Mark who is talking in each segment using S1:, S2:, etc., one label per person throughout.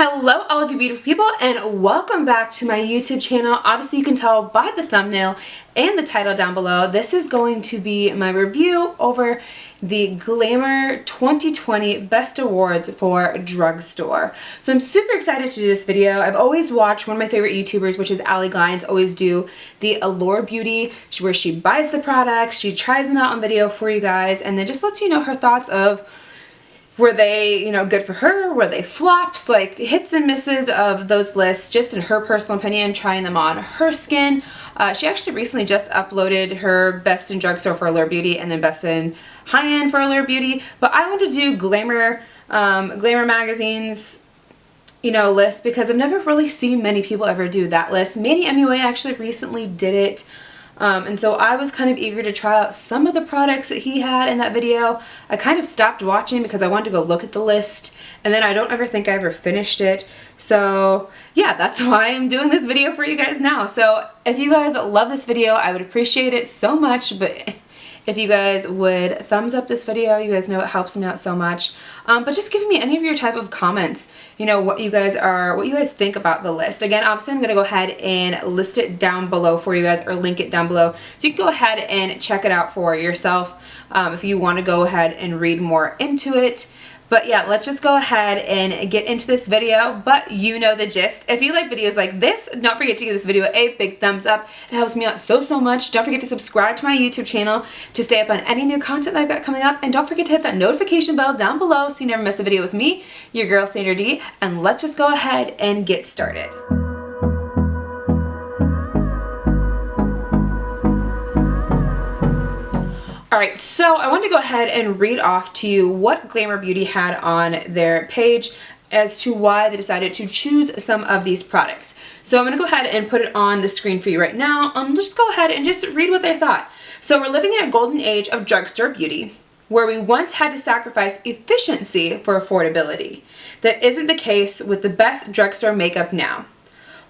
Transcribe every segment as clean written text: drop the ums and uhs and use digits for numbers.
S1: Hello all of you beautiful people and welcome back to my YouTube channel. Obviously you can tell by the thumbnail and the title down below, this is going to be my review over the Glamour 2020 Best Awards for Drugstore. So I'm super excited to do this video. I've always watched one of my favorite YouTubers, which is Ali Glines, always do the Allure Beauty, where she buys the products, she tries them out on video for you guys, and then just lets you know her thoughts of were they, good for her? Were they flops? Like hits and misses of those lists, just in her personal opinion, trying them on her skin. She actually recently just uploaded her best in drugstore for Allure Beauty and then best in high-end for Allure Beauty. But I want to do Glamour magazine's, list because I've never really seen many people ever do that list. Manny MUA actually recently did it. And so I was kind of eager to try out some of the products that he had in that video. I kind of stopped watching because I wanted to go look at the list, and then I don't ever think I ever finished it. So yeah, that's why I'm doing this video for you guys now. So if you guys love this video, I would appreciate it so much, but if you guys would thumbs up this video, you guys know it helps me out so much. But just giving me any of your type of comments, what you guys think about the list. Again, obviously I'm gonna go ahead and list it down below for you guys, or link it down below, so you can go ahead and check it out for yourself if you want to go ahead and read more into it. But yeah, let's just go ahead and get into this video, but you know the gist. If you like videos like this, don't forget to give this video a big thumbs up. It helps me out so much. Don't forget to subscribe to my YouTube channel to stay up on any new content that I've got coming up, and don't forget to hit that notification bell down below so you never miss a video with me, your girl Sandra D, and let's just go ahead and get started. Alright, so I want to go ahead and read off to you what Glamour Beauty had on their page as to why they decided to choose some of these products. So I'm going to go ahead and put it on the screen for you right now. Just go ahead and just read what they thought. So we're living in a golden age of drugstore beauty, where we once had to sacrifice efficiency for affordability. That isn't the case with the best drugstore makeup now.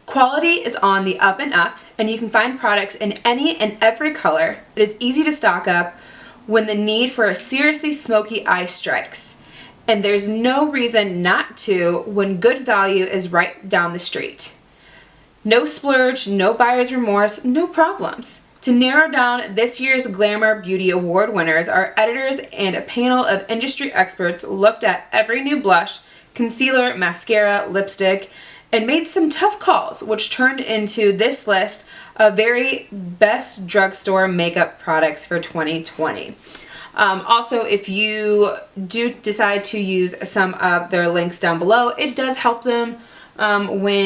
S1: Quality is on the up and up, and you can find products in any and every color. It is easy to stock up when the need for a seriously smoky eye strikes. And there's no reason not to when good value is right down the street. No splurge, no buyer's remorse, no problems. To narrow down this year's Glamour Beauty Award winners, our editors and a panel of industry experts looked at every new blush, concealer, mascara, lipstick, and made some tough calls, which turned into this list of very best drugstore makeup products for 2020. Also, if you do decide to use some of their links down below, it does help them never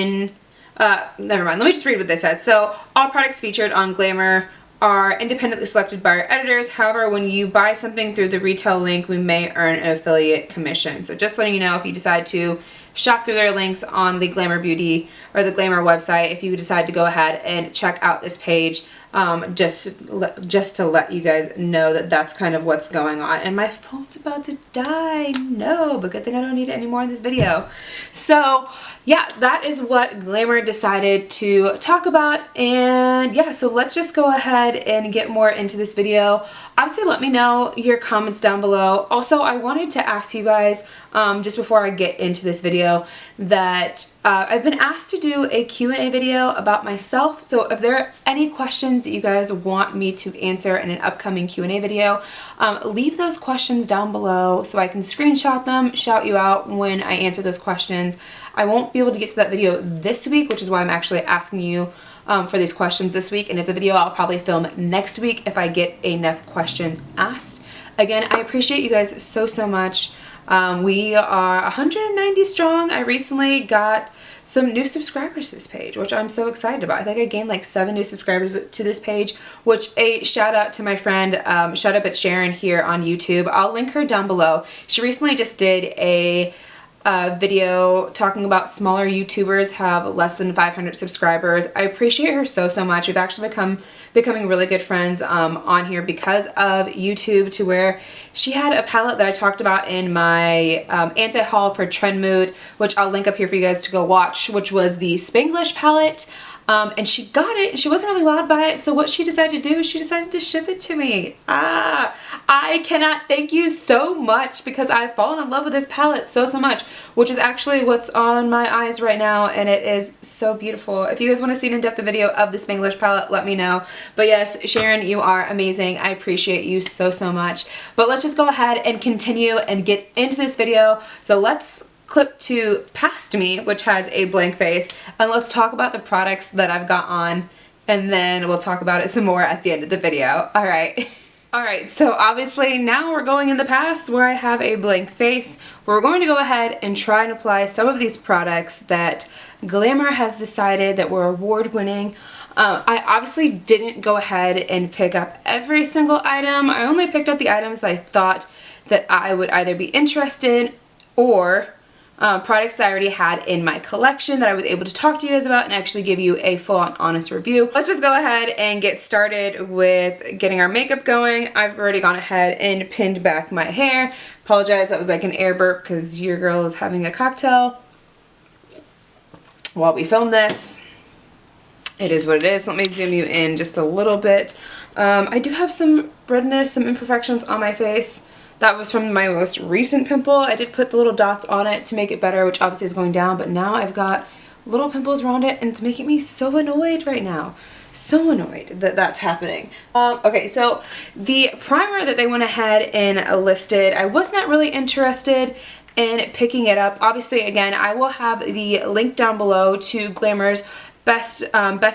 S1: mind, let me just read what this says. So, all products featured on Glamour are independently selected by our editors. However, when you buy something through the retail link, we may earn an affiliate commission. So just letting you know, if you decide to shop through their links on the Glamour Beauty or the Glamour website, if you decide to go ahead and check out this page, just to let you guys know that that's kind of what's going on. And my phone's about to die. No, but good thing I don't need it anymore in this video. So yeah, that is what Glamour decided to talk about. And yeah, so let's just go ahead and get more into this video. Obviously, let me know your comments down below. Also, I wanted to ask you guys, just before I get into this video, that I've been asked to do a Q&A video about myself. So if there are any questions that you guys want me to answer in an upcoming Q&A video, leave those questions down below so I can screenshot them, shout you out when I answer those questions. I won't be able to get to that video this week, which is why I'm actually asking you for these questions this week, and it's a video I'll probably film next week if I get enough questions asked. Again, I appreciate you guys so much. We are 190 strong. I recently got some new subscribers to this page, which I'm so excited about. I think I gained like 7 new subscribers to this page, which a shout out to my friend, shout out at Sharon here on YouTube. I'll link her down below. She recently just did a video talking about smaller YouTubers have less than 500 subscribers. I appreciate her so much. We've actually becoming really good friends on here because of YouTube, to where she had a palette that I talked about in my anti-haul for Trend Mood, which I'll link up here for you guys to go watch, which was the Spanglish palette. and she got it and she wasn't really wowed by it. So what she decided to do is she decided to ship it to me. I cannot thank you so much, because I've fallen in love with this palette so much, which is actually what's on my eyes right now, and it is so beautiful. If you guys want to see an in-depth video of the Spanglish palette, let me know. But yes, Sharon, you are amazing. I appreciate you so much. But let's just go ahead and continue and get into this video. So let's clip to Past Me, which has a blank face, and let's talk about the products that I've got on, and then we'll talk about it some more at the end of the video. All right. Alright, so obviously now we're going in the past where I have a blank face. We're going to go ahead and try and apply some of these products that Glamour has decided that were award-winning. I obviously didn't go ahead and pick up every single item. I only picked up the items that I thought that I would either be interested in, or products that I already had in my collection that I was able to talk to you guys about and actually give you a full-on honest review. Let's just go ahead and get started with getting our makeup going. I've already gone ahead and pinned back my hair. Apologize, that was like an air burp because your girl is having a cocktail while we film this. It is what it is. Let me zoom you in just a little bit. I do have some redness, some imperfections on my face. That was from my most recent pimple. I did put the little dots on it to make it better, which obviously is going down, but now I've got little pimples around it, and it's making me so annoyed right now. So annoyed that that's happening. Okay, so the primer that they went ahead and listed, I was not really interested in picking it up. Obviously, again, I will have the link down below to Glamour's best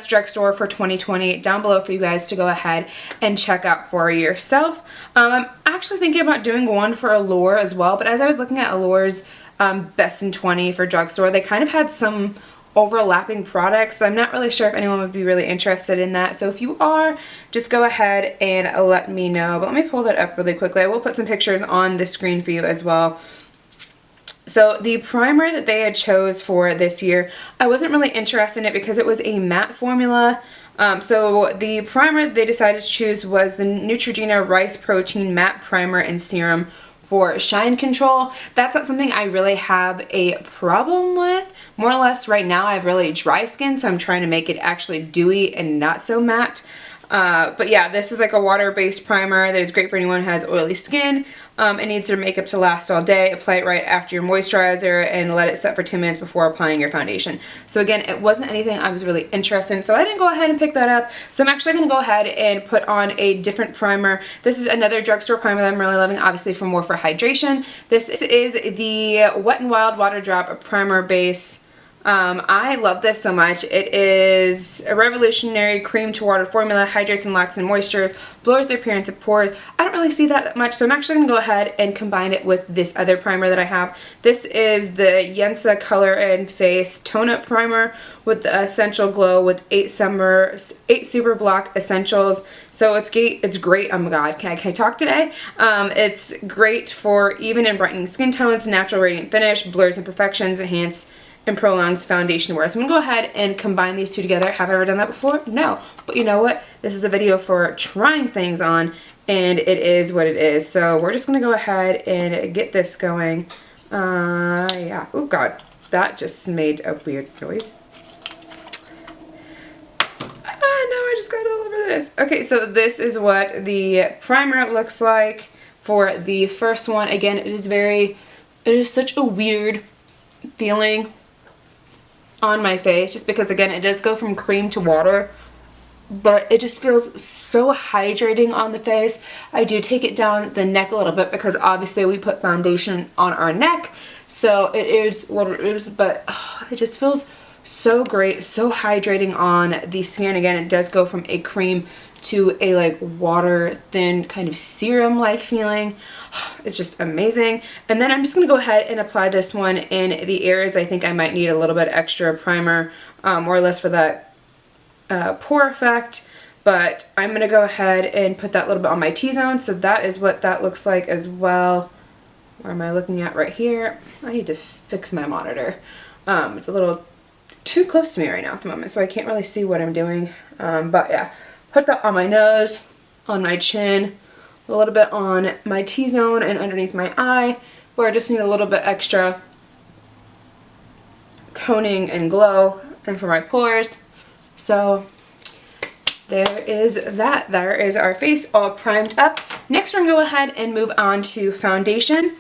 S1: drugstore for 2020 down below for you guys to go ahead and check out for yourself. I'm actually thinking about doing one for Allure as well, but as I was looking at Allure's best in 20 for drugstore, they kind of had some overlapping products, so I'm not really sure if anyone would be really interested in that. So if you are, just go ahead and let me know. But let me pull that up really quickly. I will put some pictures on the screen for you as well. So the primer that they had chose for this year, I wasn't really interested in it because it was a matte formula. So the primer they decided to choose was the Neutrogena Rice Protein Matte Primer and Serum for shine control. That's not something I really have a problem with. More or less right now I have really dry skin, so I'm trying to make it actually dewy and not so matte. But yeah, this is like a water-based primer that is great for anyone who has oily skin and needs their makeup to last all day. Apply it right after your moisturizer and let it set for 2 minutes before applying your foundation. So again, it wasn't anything I was really interested in, so I didn't go ahead and pick that up. So I'm actually going to go ahead and put on a different primer. This is another drugstore primer that I'm really loving, obviously for more for hydration. This is the Wet n Wild Water Drop Primer Base. I love this so much. It is a revolutionary cream to water formula, hydrates and locks in moistures, blurs the appearance of pores. I don't really see that much, so I'm actually going to go ahead and combine it with this other primer that I have. This is the Yensa Color and Face Tone Up Primer with the Essential Glow with 8 Super Block Essentials. So it's great. Oh my god, can I talk today? It's great for even and brightening skin tones, natural radiant finish, blurs imperfections, enhance and prolongs foundation wear. So I'm going to go ahead and combine these two together. Have I ever done that before? No. But you know what? This is a video for trying things on, and it is what it is. So we're just going to go ahead and get this going. Yeah. Oh god. That just made a weird noise. No, I just got all over this. Okay, so this is what the primer looks like for the first one. Again, it is such a weird feeling on my face, just because again it does go from cream to water, but it just feels so hydrating on the face. I do take it down the neck a little bit because obviously we put foundation on our neck, so it is what it is, but it just feels so great, so hydrating on the skin. Again, it does go from a cream to a like water thin kind of serum like feeling. It's just amazing. And then I'm just going to go ahead and apply this one in the areas I think I might need a little bit extra primer, more or less for that pore effect. But I'm going to go ahead and put that little bit on my T-zone. So that is what that looks like as well. Where am I looking at? Right here. I need to fix my monitor. It's a little too close to me right now at the moment, so I can't really see what I'm doing. But yeah, put that on my nose, on my chin, a little bit on my T-zone and underneath my eye, where I just need a little bit extra toning and glow, and for my pores. So there is that. There is our face all primed up. Next we're going to go ahead and move on to foundation.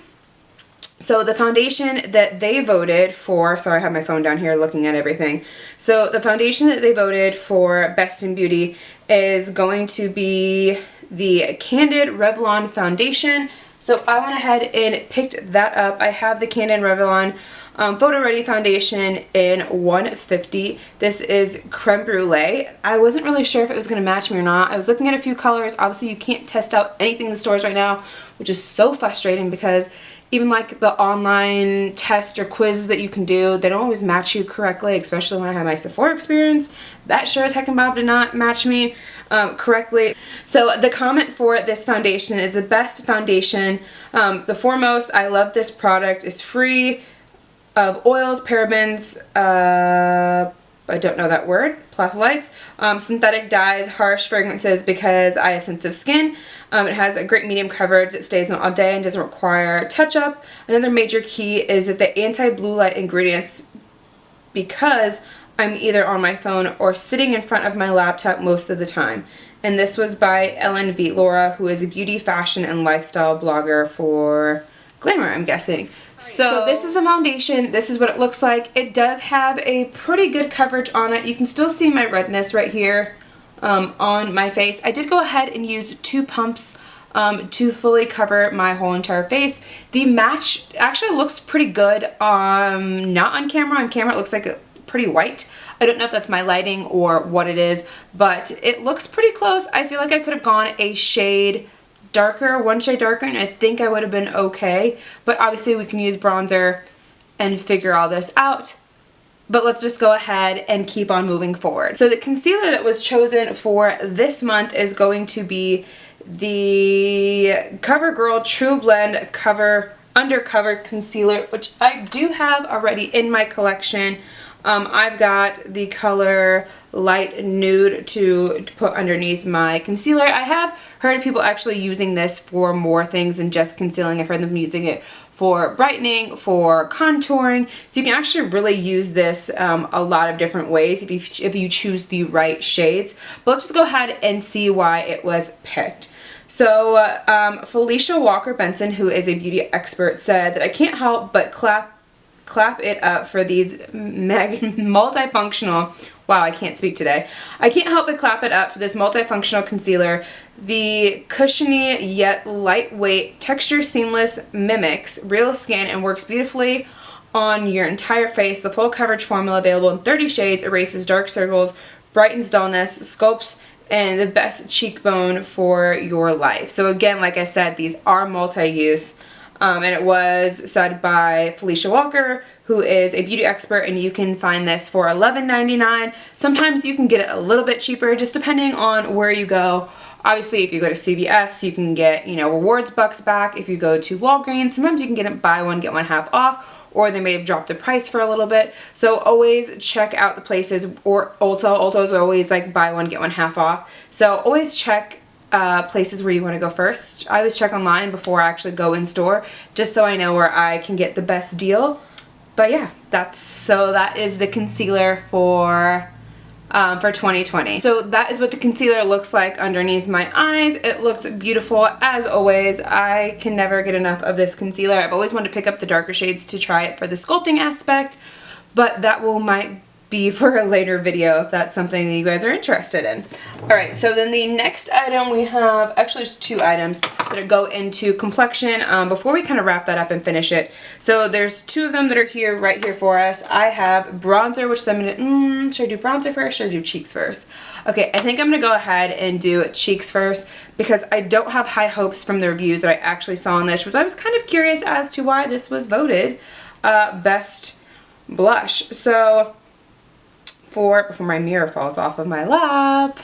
S1: So the foundation that they voted for, sorry I have my phone down here looking at everything. So the foundation that they voted for Best in Beauty is going to be the Candid Revlon Foundation. So I went ahead and picked that up. I have the Candid Revlon Photo Ready Foundation in 150. This is Creme Brulee. I wasn't really sure if it was going to match me or not. I was looking at a few colors. Obviously you can't test out anything in the stores right now, which is so frustrating because even like the online test or quizzes that you can do, they don't always match you correctly, especially when I had my Sephora experience. That sure as heck and Bob did not match me correctly. So the comment for this foundation is the best foundation. The foremost, I love this product, is free of oils, parabens, I don't know that word, phthalates, synthetic dyes, harsh fragrances because I have sensitive skin. It has a great medium coverage. It stays on all day and doesn't require touch-up. Another major key is that the anti-blue light ingredients, because I'm either on my phone or sitting in front of my laptop most of the time. And this was by Ellen V. Laura, who is a beauty, fashion, and lifestyle blogger for Glamour, I'm guessing. So this is the foundation. This is what it looks like. It does have a pretty good coverage on it. You can still see my redness right here on my face. I did go ahead and use 2 pumps to fully cover my whole entire face. The match actually looks pretty good. Not on camera. On camera it looks like pretty white. I don't know if that's my lighting or what it is, but it looks pretty close. I feel like I could have gone a shade darker, 1 shade darker, and I think I would have been okay. But obviously we can use bronzer and figure all this out. But let's just go ahead and keep on moving forward. So the concealer that was chosen for this month is going to be the CoverGirl True Blend Undercover Concealer, which I do have already in my collection. I've got the color Light Nude to put underneath my concealer. I have heard of people actually using this for more things than just concealing. I've heard them using it for brightening, for contouring. So you can actually really use this a lot of different ways if you choose the right shades. But let's just go ahead and see why it was picked. So Felicia Walker Benson, who is a beauty expert, said that I can't help but clap it up for these multifunctional, wow, I can't speak today. I can't help but clap it up for this multifunctional concealer. The cushiony yet lightweight, texture seamless mimics real skin and works beautifully on your entire face. The full coverage formula available in 30 shades erases dark circles, brightens dullness, sculpts, and the best cheekbone for your life. So again, like I said, these are multi-use. And it was said by Felicia Walker, who is a beauty expert, and you can find this for $11.99. Sometimes you can get it a little bit cheaper, just depending on where you go. Obviously, if you go to CVS, you can get, rewards bucks back. If you go to Walgreens, sometimes you can get it buy one, get one half off, or they may have dropped the price for a little bit. So always check out the places, or Ulta. Ulta's always like buy one, get one half off. So always check places where you want to go first. I always check online before I actually go in store, just so I know where I can get the best deal. But yeah, that is the concealer for 2020. So that is what the concealer looks like underneath my eyes. It looks beautiful as always. I can never get enough of this concealer. I've always wanted to pick up the darker shades to try it for the sculpting aspect, but that might be for a later video if that's something that you guys are interested in. Alright, so then the next item we have, actually there's 2 items that go into complexion before we kind of wrap that up and finish it. So there's 2 of them that are right here for us. I have bronzer, which I'm going to, should I do bronzer first or should I do cheeks first? Okay, I think I'm going to go ahead and do cheeks first because I don't have high hopes from the reviews that I actually saw on this, which I was kind of curious as to why this was voted best blush. So before my mirror falls off of my lap.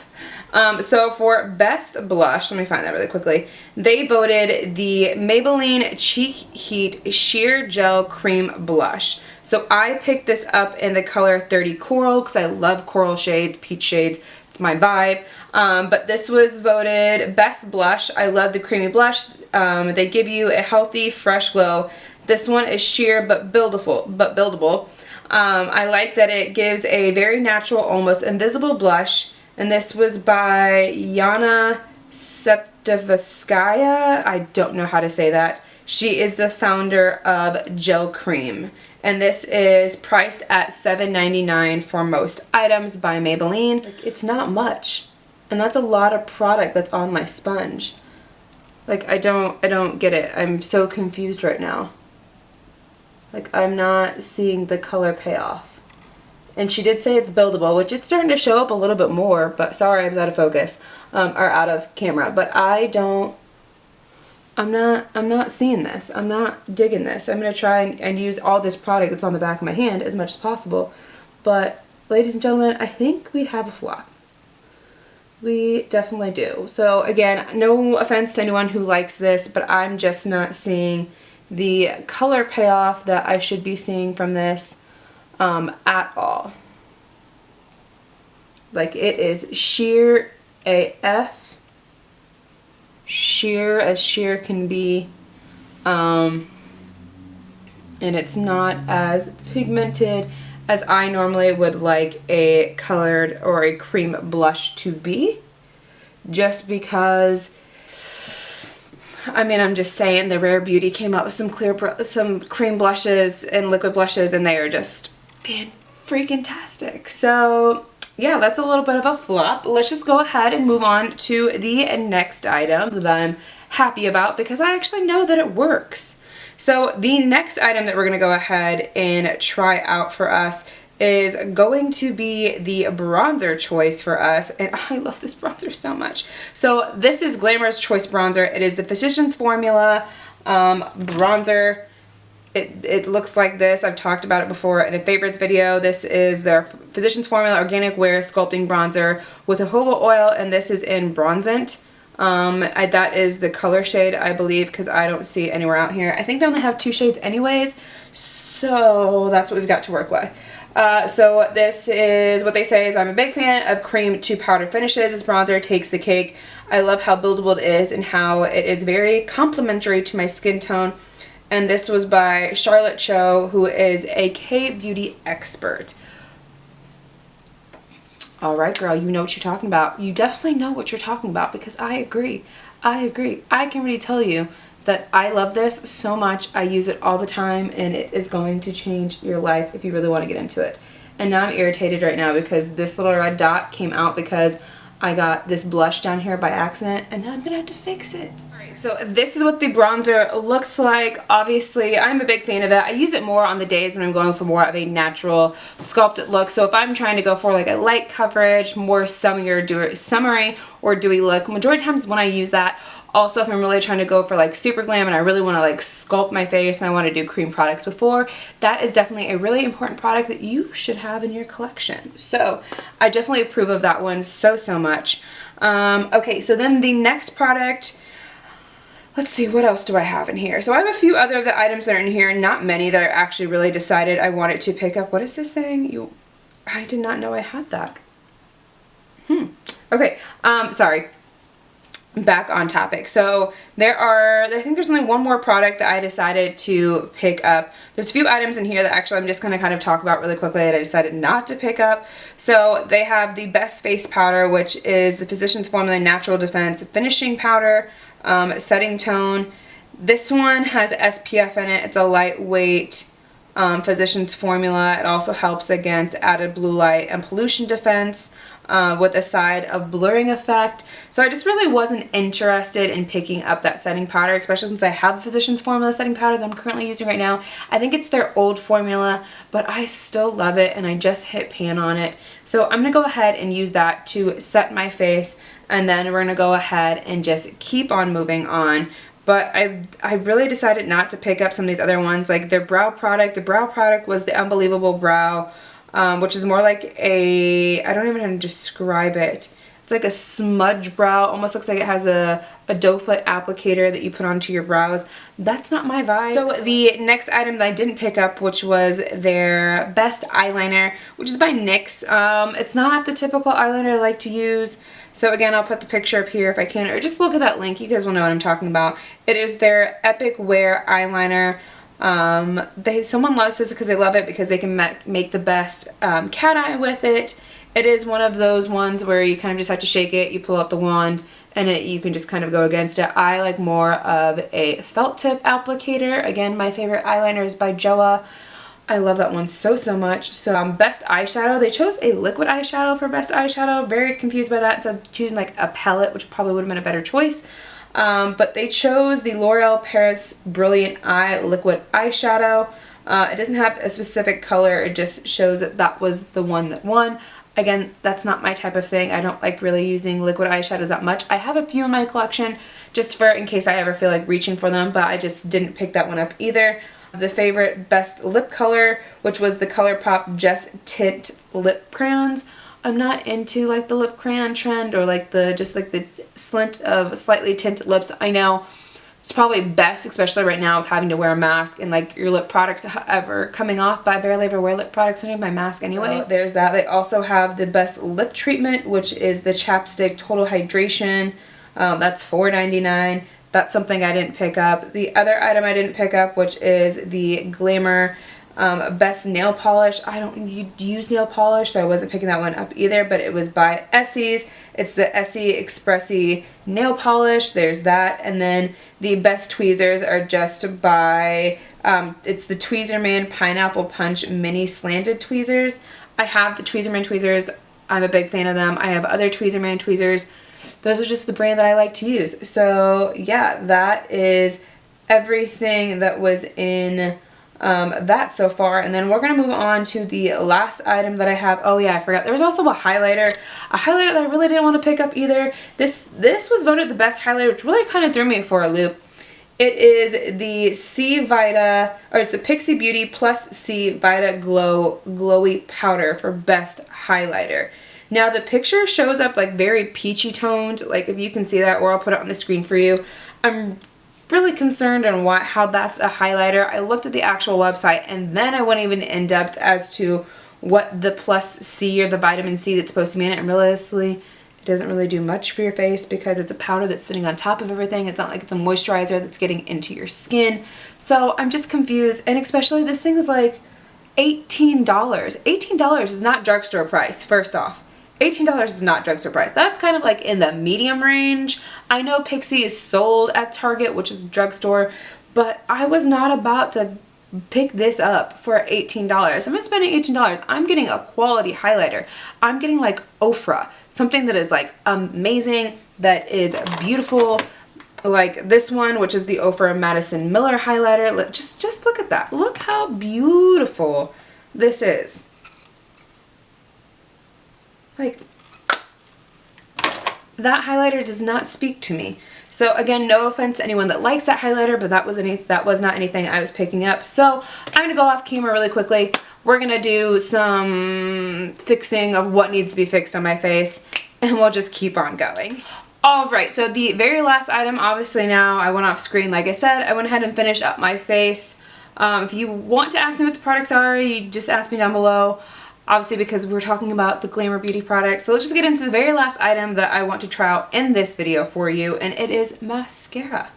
S1: So for best blush, let me find that really quickly. They voted the Maybelline Cheek Heat Sheer Gel Cream Blush. So I picked this up in the color 30 Coral because I love coral shades, peach shades. It's my vibe. But this was voted best blush. I love the creamy blush. They give you a healthy, fresh glow. This one is sheer but buildable. I like that it gives a very natural, almost invisible blush. And this was by Yana Septivskaya. I don't know how to say that. She is the founder of Gel Cream. And this is priced at $7.99 for most items by Maybelline. Like, it's not much. And that's a lot of product that's on my sponge. Like, I don't get it. I'm so confused right now. Like, I'm not seeing the color payoff. And she did say it's buildable, which it's starting to show up a little bit more, but sorry, I was out of focus, or out of camera. But I'm not seeing this. I'm not digging this. I'm going to try and use all this product that's on the back of my hand as much as possible. But, ladies and gentlemen, I think we have a flop. We definitely do. So, again, no offense to anyone who likes this, but I'm just not seeing the color payoff that I should be seeing from this at all. Like, it is sheer AF, sheer as sheer can be, and it's not as pigmented as I normally would like a colored or a cream blush to be, just because, I mean, I'm just saying, the Rare Beauty came out with some cream blushes and liquid blushes, and they are just freaking-tastic. So, yeah, that's a little bit of a flop. Let's just go ahead and move on to the next item that I'm happy about, because I actually know that it works. So, the next item that we're going to go ahead and try out for us is going to be the bronzer choice for us, and I love this bronzer so much. So this is Glamour's Choice Bronzer. It is the Physicians Formula bronzer. It looks like this. I've talked about it before in a favorites video. This is their Physicians Formula Organic Wear Sculpting Bronzer with a jojoba oil, and this is in Bronzant. That is the color shade, I believe, because I don't see it anywhere out here. I think they only have 2 shades anyways, so that's what we've got to work with. So this is what they say is, I'm a big fan of cream to powder finishes. This bronzer takes the cake. I love how buildable it is and how it is very complementary to my skin tone. And this was by Charlotte Cho, who is a K-beauty expert. Alright, girl, you know what you're talking about. You definitely know what you're talking about, because I agree. I agree. I can really tell you that I love this so much. I use it all the time, and it is going to change your life if you really want to get into it. And now I'm irritated right now because this little red dot came out because I got this blush down here by accident, and now I'm gonna have to fix it. Alright, so this is what the bronzer looks like. Obviously, I'm a big fan of it. I use it more on the days when I'm going for more of a natural sculpted look. So if I'm trying to go for like a light coverage, more summery or dewy look, majority of times when I use that. Also, if I'm really trying to go for like super glam and I really want to like sculpt my face and I want to do cream products before, that is definitely a really important product that you should have in your collection. So I definitely approve of that one so much. Okay, so then the next product, let's see, what else do I have in here? So I have a few other of the items that are in here, not many that I actually really decided I wanted to pick up. What is this saying? I did not know I had that. Okay, sorry. Back on topic. So I think there's only one more product that I decided to pick up. There's a few items in here that actually I'm just going to kind of talk about really quickly that I decided not to pick up. So they have the Best Face Powder, which is the Physicians Formula Natural Defense Finishing Powder, Setting Tone. This one has SPF in it. It's a lightweight Physicians Formula. It also helps against added blue light and pollution defense. With a side of blurring effect. So I just really wasn't interested in picking up that setting powder, especially since I have a Physicians Formula setting powder that I'm currently using right now. I think it's their old formula, but I still love it, and I just hit pan on it. So I'm going to go ahead and use that to set my face, and then we're going to go ahead and just keep on moving on. But I really decided not to pick up some of these other ones, like their brow product. The brow product was the Unbelievable Brow, which is more like I don't even know how to describe it. It's like a smudge brow. Almost looks like it has a doe foot applicator that you put onto your brows. That's not my vibe. So the next item that I didn't pick up, which was their Best Eyeliner, which is by NYX. It's not the typical eyeliner I like to use. So again, I'll put the picture up here if I can, or just look at that link. You guys will know what I'm talking about. It is their Epic Wear Eyeliner. Someone loves this because they love it because they can make the best cat eye with it. It is one of those ones where you kind of just have to shake it, you pull out the wand, and you can just kind of go against it. I like more of a felt tip applicator. Again, my favorite eyeliner is by Joa. I love that one so much. So best eyeshadow, they chose a liquid eyeshadow for best eyeshadow. Very confused by that, so choosing like a palette, which probably would have been a better choice. But they chose the L'Oreal Paris Brilliant Eye Liquid Eyeshadow. It doesn't have a specific color, it just shows that that was the one that won. Again, that's not my type of thing. I don't like really using liquid eyeshadows that much. I have a few in my collection just for in case I ever feel like reaching for them, but I just didn't pick that one up either. The favorite best lip color, which was the ColourPop Just Tint Lip Crayons. I'm not into like the lip crayon trend or like the slint of slightly tinted lips. I know it's probably best, especially right now with having to wear a mask and like your lip products ever coming off, but I barely ever wear lip products under my mask anyways. So there's that. They also have the best lip treatment, which is the Chapstick Total Hydration. That's $4.99. That's something I didn't pick up. The other item I didn't pick up, which is the Glamour best nail polish. I don't use nail polish, so I wasn't picking that one up either, but it was by Essie's. It's the Essie Expressi nail polish. There's that. And then the best tweezers are just by, it's the Tweezerman Pineapple Punch Mini Slanted Tweezers. I have the Tweezerman tweezers. I'm a big fan of them. I have other Tweezerman tweezers. Those are just the brand that I like to use. So yeah, that is everything that was in that so far. And then we're going to move on to the last item that I have. Oh yeah, I forgot. There was also a highlighter that I really didn't want to pick up either. This was voted the best highlighter, which really kind of threw me for a loop. It is the C Vita, or it's the Pixie Beauty Plus C Vita Glowy Powder for best highlighter. Now the picture shows up like very peachy toned, like if you can see that, or I'll put it on the screen for you. I'm really concerned on how that's a highlighter. I looked at the actual website and then I went even in depth as to what the plus C or the vitamin C that's supposed to be in it, and realistically it doesn't really do much for your face because it's a powder that's sitting on top of everything. It's not like it's a moisturizer that's getting into your skin. So I'm just confused, and especially this thing is like $18. $18 is not drugstore price, first off. $18 is not drugstore price. That's kind of like in the medium range. I know Pixie is sold at Target, which is drugstore, but I was not about to pick this up for $18. I'm not spending $18. I'm getting a quality highlighter. I'm getting like Ofra, something that is like amazing, that is beautiful, like this one, which is the Ofra Madison Miller highlighter. Just look at that. Look how beautiful this is. Like, that highlighter does not speak to me. So again, no offense to anyone that likes that highlighter, but that was not anything I was picking up. So I'm gonna go off camera really quickly. We're gonna do some fixing of what needs to be fixed on my face, and we'll just keep on going. Alright, so the very last item, obviously now I went off screen, like I said, I went ahead and finished up my face. If you want to ask me what the products are, you just ask me down below. Obviously, because we're talking about the Glamour Beauty products. So let's just get into the very last item that I want to try out in this video for you, and it is mascara.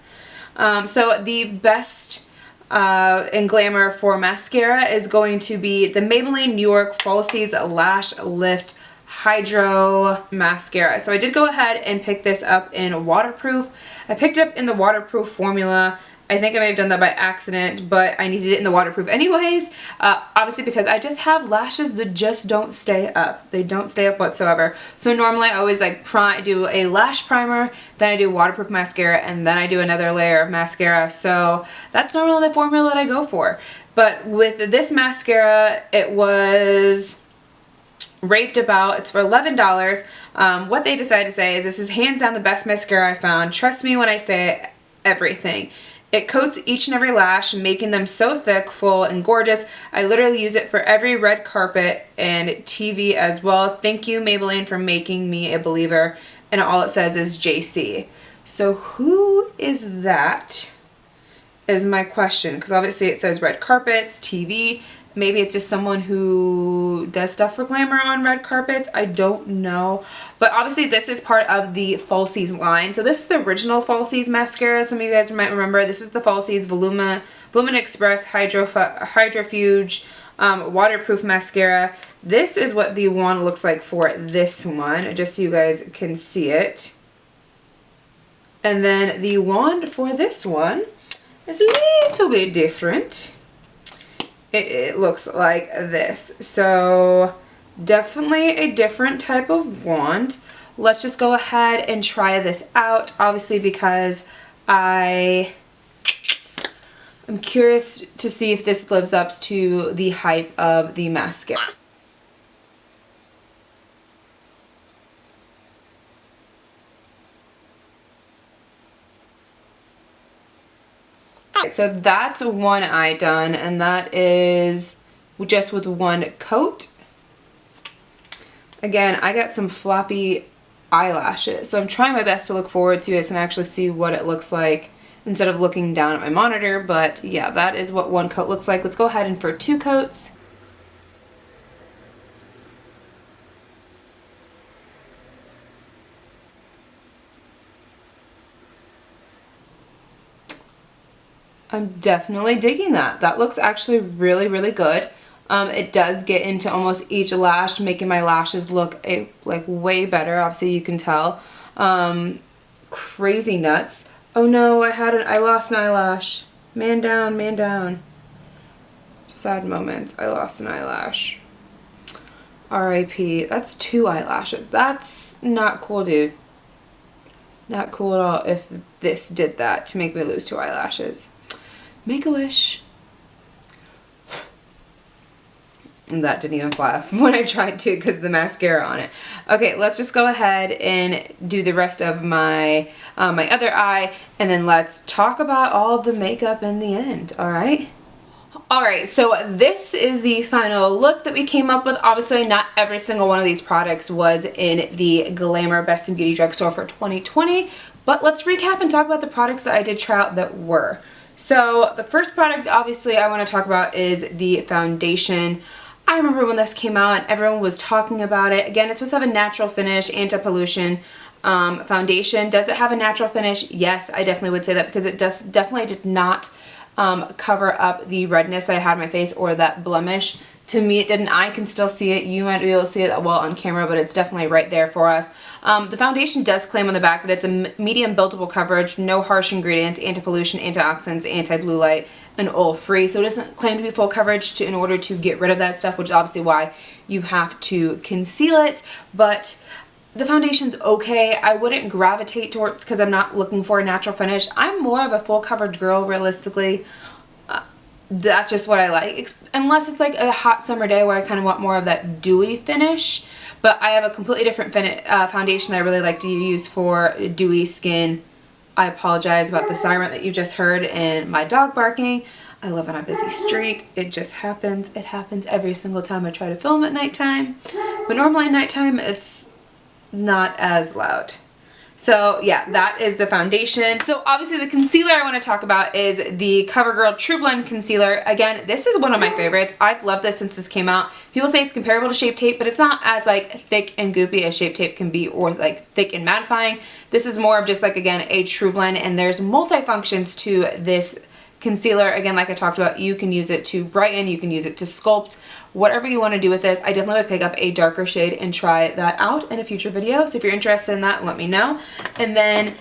S1: So the best in Glamour for mascara is going to be the Maybelline New York Falsies Lash Lift Hydro Mascara. So I did go ahead and pick this up in waterproof. I picked it up in the waterproof formula. I think I may have done that by accident, but I needed it in the waterproof anyways, obviously because I just have lashes that just don't stay up. They don't stay up whatsoever. So normally I always like do a lash primer, then I do waterproof mascara, and then I do another layer of mascara. So that's normally the formula that I go for. But with this mascara, it was raved about. It's for $11. What they decided to say is, this is hands down the best mascara I found. Trust me when I say everything. It coats each and every lash, making them so thick, full, and gorgeous. I literally use it for every red carpet and TV as well. Thank you, Maybelline, for making me a believer. And all it says is JC. So who is that, is my question. Because obviously it says red carpets, TV. Maybe it's just someone who does stuff for Glamour on red carpets. I don't know. But obviously this is part of the Falsies line. So this is the original Falsies mascara. Some of you guys might remember. This is the Falsies Bloom Express Hydrofuge waterproof mascara. This is what the wand looks like for this one, just so you guys can see it. And then the wand for this one is a little bit different. It looks like this. So definitely a different type of wand. Let's just go ahead and try this out, obviously, because I'm curious to see if this lives up to the hype of the mascara. So that's one eye done, and that is just with one coat. Again, I got some floppy eyelashes, so I'm trying my best to look forward to this and actually see what it looks like instead of looking down at my monitor. But yeah, that is what one coat looks like. Let's go ahead and for 2 coats. I'm definitely digging that. That looks actually really, really good. It does get into almost each lash, making my lashes look like way better. Obviously, you can tell. Crazy nuts. Oh no, I lost an eyelash. Man down, man down. Sad moments. I lost an eyelash. R.I.P. That's 2 eyelashes. That's not cool, dude. Not cool at all if this did that to make me lose 2 eyelashes. Make a wish. And that didn't even fly off when I tried to because of the mascara on it. Okay, let's just go ahead and do the rest of my my other eye, and then let's talk about all the makeup in the end, all right? Alright, so this is the final look that we came up with. Obviously, not every single one of these products was in the Glamour Best in Beauty Drugstore for 2020, but let's recap and talk about the products that I did try out that were. So the first product, obviously, I want to talk about is the foundation. I remember when this came out, everyone was talking about it. Again, it's supposed to have a natural finish, anti-pollution foundation. Does it have a natural finish? Yes, I definitely would say that because it definitely did not cover up the redness that I had on my face or that blemish. To me, it didn't. I can still see it. You might be able to see it well on camera, but it's definitely right there for us. The foundation does claim on the back that it's a medium buildable coverage, no harsh ingredients, anti-pollution, antioxidants, anti-blue light, and oil-free. So it doesn't claim to be full coverage in order to get rid of that stuff, which is obviously why you have to conceal it. But the foundation's okay. I wouldn't gravitate towards because I'm not looking for a natural finish. I'm more of a full coverage girl, realistically. That's just what I like, unless it's like a hot summer day where I kind of want more of that dewy finish. But I have a completely different foundation that I really like to use for dewy skin. I apologize about the siren that you just heard and my dog barking. I live on a busy street. It just happens. It happens every single time I try to film at nighttime. But normally at nighttime, it's not as loud. So yeah, that is the foundation. So obviously the concealer I want to talk about is the CoverGirl True Blend Concealer. Again, this is one of my favorites. I've loved this since this came out. People say it's comparable to Shape Tape, but it's not as like thick and goopy as Shape Tape can be, or like thick and mattifying. This is more of just like, again, a True Blend, and there's multi-functions to this concealer. Again, like I talked about, you can use it to brighten, you can use it to sculpt, whatever you want to do with this. I definitely would pick up a darker shade and try that out in a future video. So if you're interested in that, let me know. And then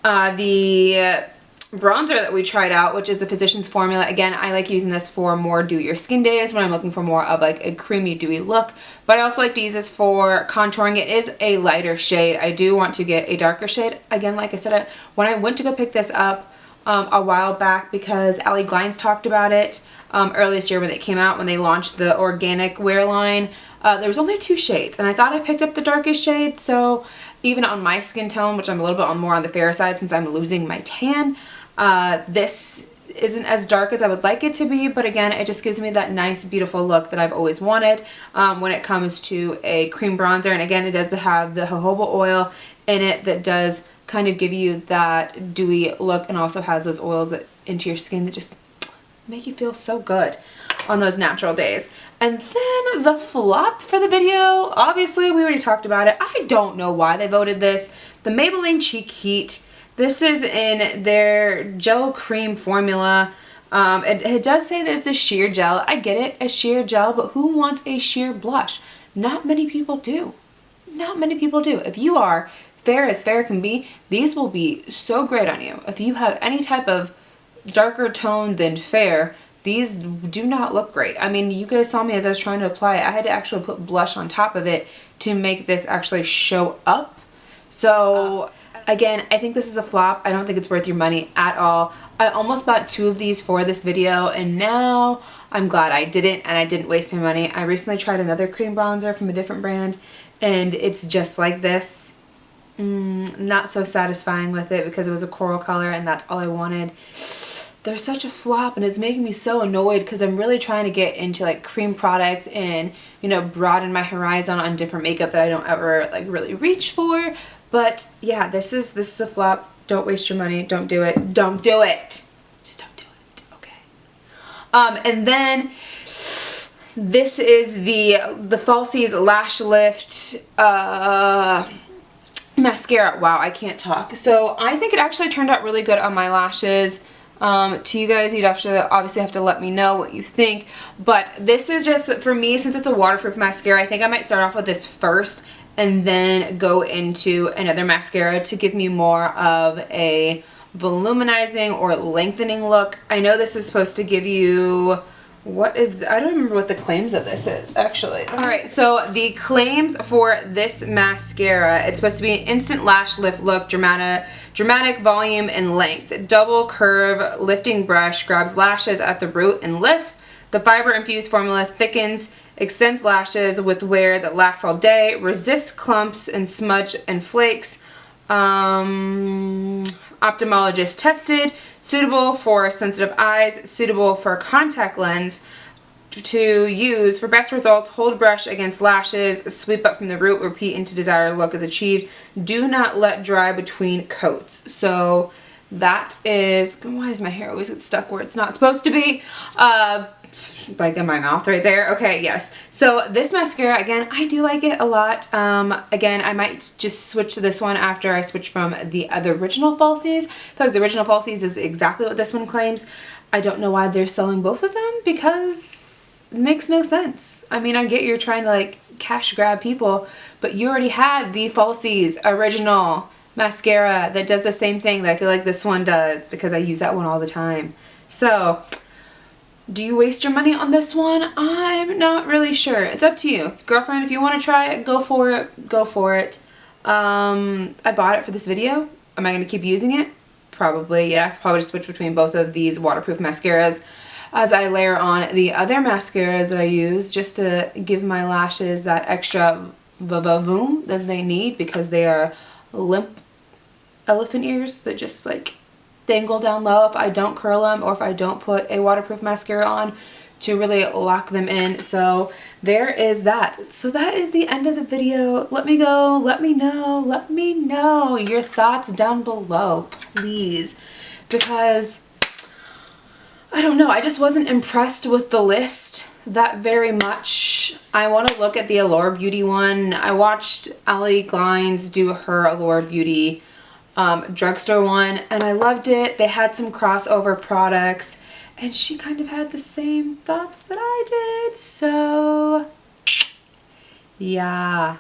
S1: the bronzer that we tried out, which is the Physicians Formula. Again, I like using this for more dewier skin days when I'm looking for more of like a creamy dewy look, but I also like to use this for contouring. It is a lighter shade. I do want to get a darker shade. Again, like I said, when I went to go pick this up a while back, because Allie Glines talked about it earlier this year when it came out, when they launched the organic wear line. There was only 2 shades, and I thought I picked up the darkest shade. So even on my skin tone, which I'm a little bit more on the fair side since I'm losing my tan, this isn't as dark as I would like it to be, but again, it just gives me that nice, beautiful look that I've always wanted when it comes to a cream bronzer. And again, it does have the jojoba oil in it that does kind of give you that dewy look, and also has those oils that into your skin that just make you feel so good on those natural days. And then the flop for the video, obviously we already talked about it. I don't know why they voted this. The Maybelline Cheek Heat. This is in their gel cream formula. It does say that it's a sheer gel. I get it, a sheer gel, but who wants a sheer blush? Not many people do. Not many people do. If you are fair as fair can be, these will be so great on you. If you have any type of darker tone than fair, these do not look great. I mean, you guys saw me as I was trying to apply it. I had to actually put blush on top of it to make this actually show up. So again, I think this is a flop. I don't think it's worth your money at all. I almost bought 2 of these for this video, and now I'm glad I didn't, and I didn't waste my money. I recently tried another cream bronzer from a different brand, and it's just like this. Not so satisfying with it because it was a coral color and that's all I wanted. They're such a flop, and it's making me so annoyed because I'm really trying to get into like cream products and, you know, broaden my horizon on different makeup that I don't ever like really reach for. But yeah, this is a flop. Don't waste your money. Don't do it. Don't do it. Just don't do it. Okay. And then this is the Falsies Lash Lift mascara. Wow, I can't talk. So I think it actually turned out really good on my lashes. To you guys, you'd obviously have to let me know what you think, but this is just, for me, since it's a waterproof mascara, I think I might start off with this first and then go into another mascara to give me more of a voluminizing or lengthening look. I know this is supposed to give you, I don't remember what the claims of this is, actually. Alright, so the claims for this mascara, it's supposed to be an instant lash lift look, dramatic volume and length. Double curve lifting brush grabs lashes at the root and lifts. The fiber-infused formula thickens, extends lashes with wear that lasts all day, resists clumps and smudge and flakes. Ophthalmologist tested, suitable for sensitive eyes, suitable for contact lens. To use for best results, hold brush against lashes, sweep up from the root, repeat until desired look is achieved. Do not let dry between coats. So that is, why is my hair always get stuck where it's not supposed to be? Like in my mouth right there. Okay, yes. So this mascara, again, I do like it a lot. Again, I might just switch to this one after I switch from the original Falsies. I feel like the original Falsies is exactly what this one claims. I don't know why they're selling both of them because it makes no sense. I mean, I get you're trying to like cash grab people, but you already had the Falsies original mascara that does the same thing that I feel like this one does because I use that one all the time. So do you waste your money on this one? I'm not really sure. It's up to you. Girlfriend, if you want to try it, go for it. Go for it. I bought it for this video. Am I going to keep using it? Probably, yes. Probably just switch between both of these waterproof mascaras as I layer on the other mascaras that I use just to give my lashes that extra va-va-voom that they need because they are limp elephant ears that just like dangle down low if I don't curl them or if I don't put a waterproof mascara on to really lock them in. So there is that. So that is the end of the video. Let me know your thoughts down below, please, because I don't know, I just wasn't impressed with the list that very much. I want to look at the Allure Beauty one. I watched Allie Glines do her Allure Beauty drugstore one and I loved it. They had some crossover products and she kind of had the same thoughts that I did, so yeah.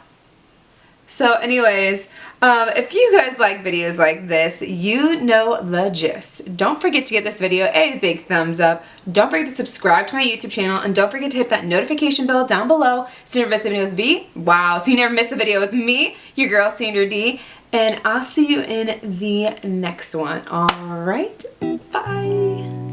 S1: So anyways, if you guys like videos like this, you know the gist. Don't forget to give this video a big thumbs up. Don't forget to subscribe to my YouTube channel, and don't forget to hit that notification bell down below so you never miss a video with me. Wow, so you never miss a video with me, your girl Sandra D. And I'll see you in the next one. All right, bye.